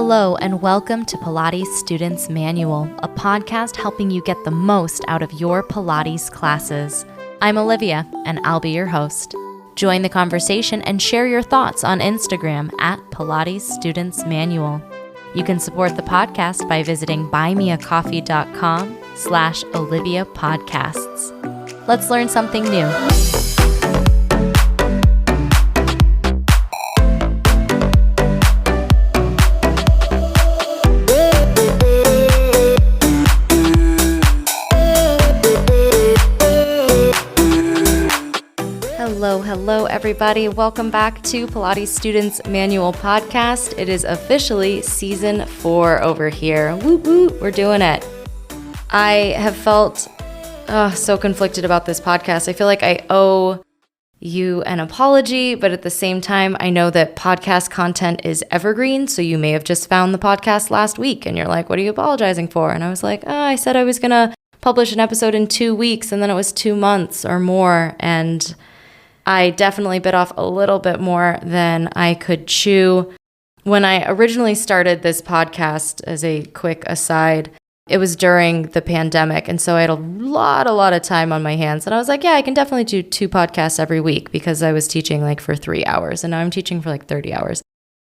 Hello and welcome to Pilates Students Manual, a podcast helping you get the most out of your Pilates classes. I'm Olivia and I'll be your host. Join the conversation and share your thoughts on Instagram at Pilates Students Manual. You can support the podcast by visiting buymeacoffee.com/Olivia Podcasts. Let's learn something new. Hello, everybody. Welcome back to Pilates Students Manual podcast. It is officially season 4 over here. Woo woo, we're doing it. I have felt so conflicted about this podcast. I feel like I owe you an apology, but at the same time, I know that podcast content is evergreen, so you may have just found the podcast last week and you're like, what are you apologizing for? And I was like, I said I was going to publish an episode in 2 weeks, and then it was 2 months or more, and I definitely bit off a little bit more than I could chew. When I originally started this podcast, as a quick aside, it was during the pandemic. And so I had a lot of time on my hands. And I was like, yeah, I can definitely do 2 podcasts every week because I was teaching like for 3 hours. And now I'm teaching for like 30 hours.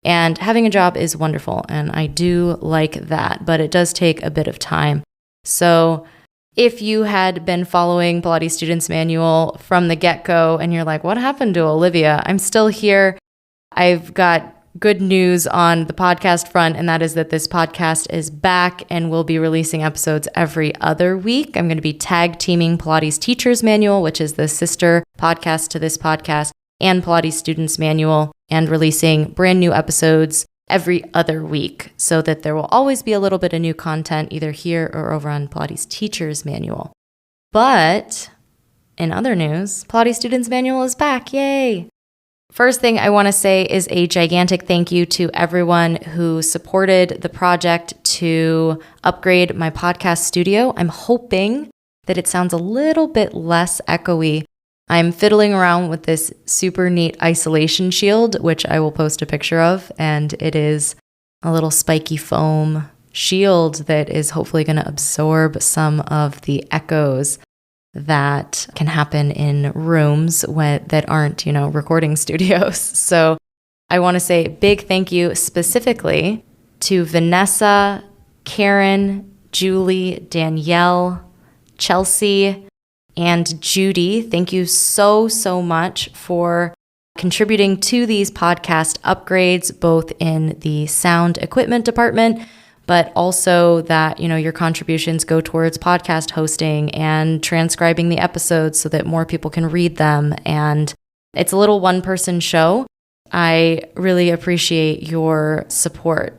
And having a job is wonderful. And I do like that, but it does take a bit of time. So if you had been following Pilates Students Manual from the get-go and you're like, what happened to Olivia? I'm still here. I've got good news on the podcast front, and that is that this podcast is back and we'll be releasing episodes every other week. I'm going to be tag teaming Pilates Teachers Manual, which is the sister podcast to this podcast, and Pilates Students Manual, and releasing brand new episodes every other week so that there will always be a little bit of new content either here or over on Pilates Teachers Manual. But in other news, Pilates Students Manual is back. Yay! First thing I want to say is a gigantic thank you to everyone who supported the project to upgrade my podcast studio. I'm hoping that it sounds a little bit less echoey. I'm fiddling around with this super neat isolation shield, which I will post a picture of, and it is a little spiky foam shield that is hopefully going to absorb some of the echoes that can happen in rooms that aren't, recording studios. So I want to say a big thank you specifically to Vanessa, Karen, Julie, Danielle, Chelsea, and Judy. Thank you so much for contributing to these podcast upgrades, both in the sound equipment department, but also that, your contributions go towards podcast hosting and transcribing the episodes so that more people can read them. And it's a little one-person show. I really appreciate your support.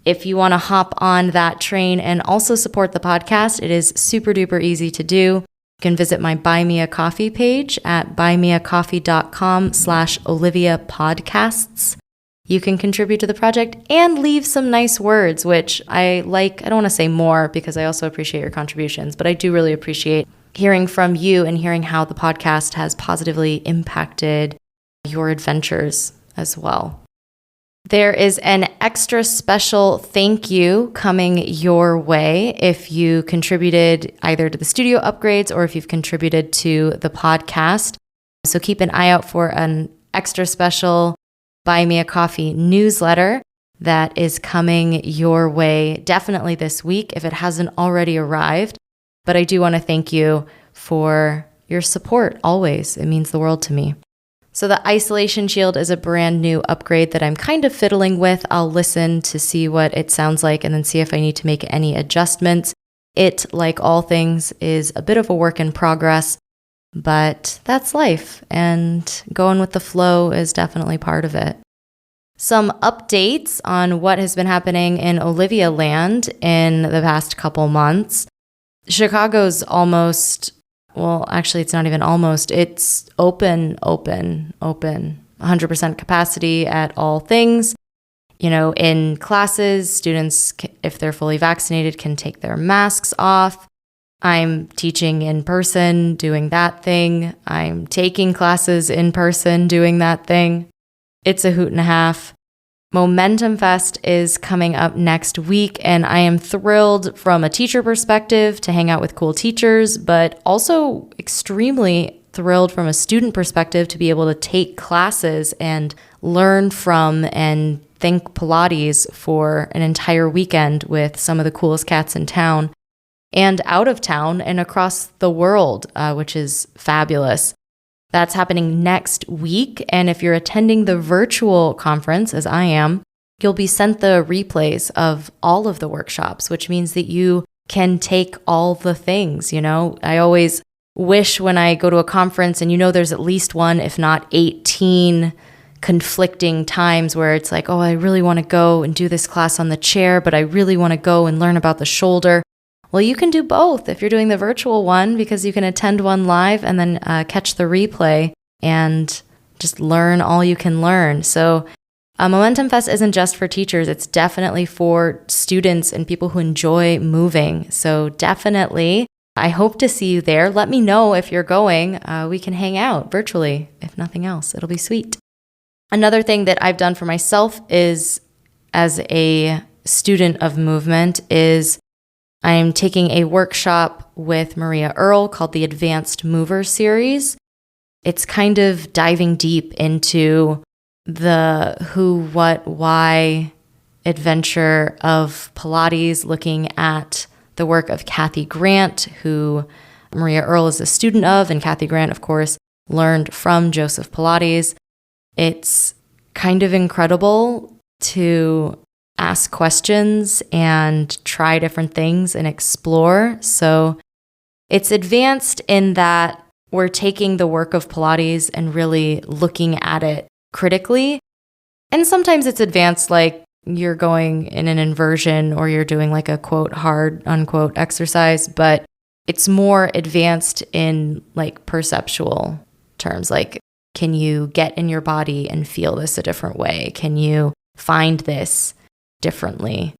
If you want to hop on that train and also support the podcast, it is super duper easy to do. You can visit my Buy Me a Coffee page at buymeacoffee.com/Olivia Podcasts. You can contribute to the project and leave some nice words, which I like. I don't want to say more because I also appreciate your contributions, but I do really appreciate hearing from you and hearing how the podcast has positively impacted your adventures as well. There is an extra special thank you coming your way if you contributed either to the studio upgrades or if you've contributed to the podcast. So keep an eye out for an extra special Buy Me a Coffee newsletter that is coming your way definitely this week if it hasn't already arrived. But I do want to thank you for your support always. It means the world to me. So the isolation shield is a brand new upgrade that I'm kind of fiddling with. I'll listen to see what it sounds like and then see if I need to make any adjustments. It, like all things, is a bit of a work in progress, but that's life, and going with the flow is definitely part of it. Some updates on what has been happening in Olivia land in the past couple months. Chicago's almost, well, actually, it's not even almost. It's open, 100% capacity at all things. In classes, students, if they're fully vaccinated, can take their masks off. I'm teaching in person, doing that thing. I'm taking classes in person, doing that thing. It's a hoot and a half. Momentum Fest is coming up next week, and I am thrilled from a teacher perspective to hang out with cool teachers, but also extremely thrilled from a student perspective to be able to take classes and learn from and think Pilates for an entire weekend with some of the coolest cats in town and out of town and across the world, which is fabulous. That's happening next week. And if you're attending the virtual conference, as I am, you'll be sent the replays of all of the workshops, which means that you can take all the things. I always wish when I go to a conference and there's at least one, if not 18 conflicting times where it's like, oh, I really want to go and do this class on the chair, but I really want to go and learn about the shoulder. Well, you can do both if you're doing the virtual one, because you can attend one live and then catch the replay and just learn all you can learn. So Momentum Fest isn't just for teachers. It's definitely for students and people who enjoy moving. So definitely, I hope to see you there. Let me know if you're going. We can hang out virtually, if nothing else. It'll be sweet. Another thing that I've done for myself is, as a student of movement, is I'm taking a workshop with Maria Earle called the Advanced Mover Series. It's kind of diving deep into the who, what, why adventure of Pilates, looking at the work of Kathy Grant, who Maria Earle is a student of, and Kathy Grant, of course, learned from Joseph Pilates. It's kind of incredible to ask questions and try different things and explore. So it's advanced in that we're taking the work of Pilates and really looking at it critically. And sometimes it's advanced like you're going in an inversion or you're doing like a quote hard unquote exercise, but it's more advanced in like perceptual terms. Like, can you get in your body and feel this a different way? Can you find this differently?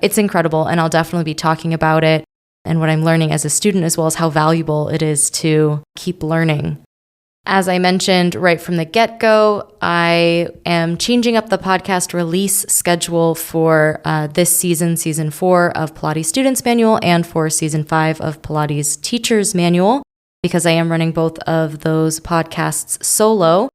It's incredible, and I'll definitely be talking about it and what I'm learning as a student, as well as how valuable it is to keep learning. As I mentioned right from the get-go, I am changing up the podcast release schedule for this season, season 4 of Pilates Students Manual, and for season 5 of Pilates Teachers Manual, because I am running both of those podcasts solo.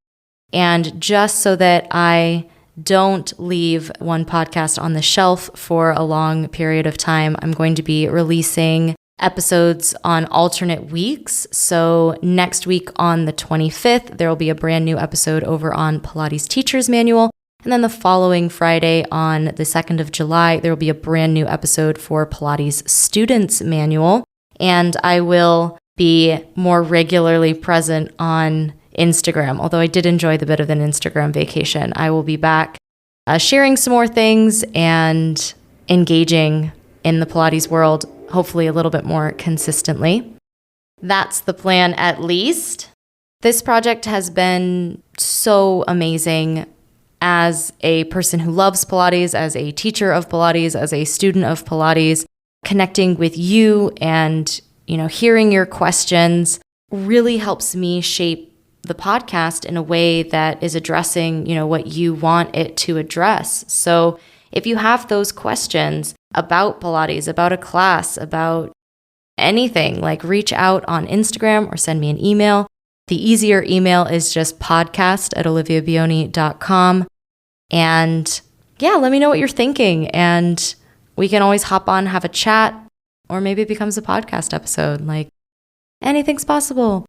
And just so that I don't leave one podcast on the shelf for a long period of time, I'm going to be releasing episodes on alternate weeks. So next week on the 25th, there will be a brand new episode over on Pilates Teachers Manual. And then the following Friday on the 2nd of July, there will be a brand new episode for Pilates Students Manual. And I will be more regularly present on Instagram, although I did enjoy the bit of an Instagram vacation. I will be back sharing some more things and engaging in the Pilates world, hopefully a little bit more consistently. That's the plan, at least. This project has been so amazing as a person who loves Pilates, as a teacher of Pilates, as a student of Pilates. Connecting with you and hearing your questions really helps me shape the podcast in a way that is addressing, what you want it to address. So if you have those questions about Pilates, about a class, about anything, like reach out on Instagram or send me an email. The easier email is just podcast@oliviabioni.com. And yeah, let me know what you're thinking. And we can always hop on, have a chat, or maybe it becomes a podcast episode. Like, anything's possible.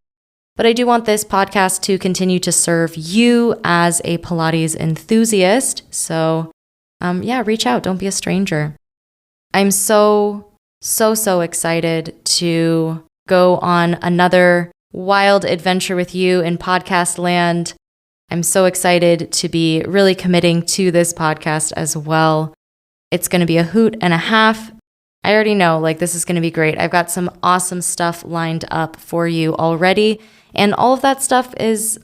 But I do want this podcast to continue to serve you as a Pilates enthusiast. So reach out. Don't be a stranger. I'm so excited to go on another wild adventure with you in podcast land. I'm so excited to be really committing to this podcast as well. It's going to be a hoot and a half. I already know, this is going to be great. I've got some awesome stuff lined up for you already. And all of that stuff is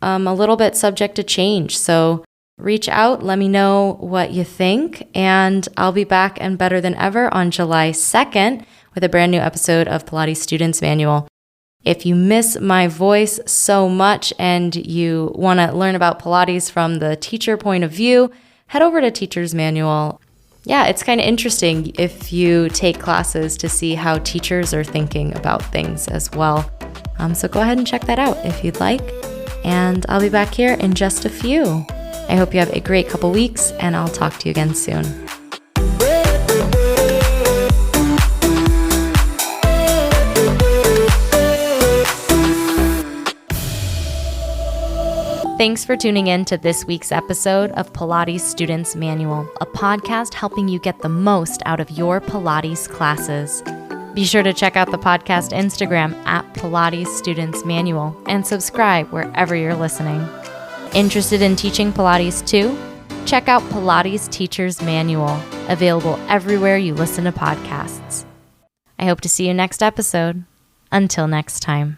a little bit subject to change. So reach out, let me know what you think, and I'll be back and better than ever on July 2nd with a brand new episode of Pilates Students Manual. If you miss my voice so much and you want to learn about Pilates from the teacher point of view, head over to Teacher's Manual. Yeah, it's kind of interesting if you take classes to see how teachers are thinking about things as well. So go ahead and check that out if you'd like. And I'll be back here in just a few. I hope you have a great couple weeks, and I'll talk to you again soon. Thanks for tuning in to this week's episode of Pilates Students Manual, a podcast helping you get the most out of your Pilates classes. Be sure to check out the podcast Instagram at Pilates Students Manual and subscribe wherever you're listening. Interested in teaching Pilates too? Check out Pilates Teacher's Manual, available everywhere you listen to podcasts. I hope to see you next episode. Until next time.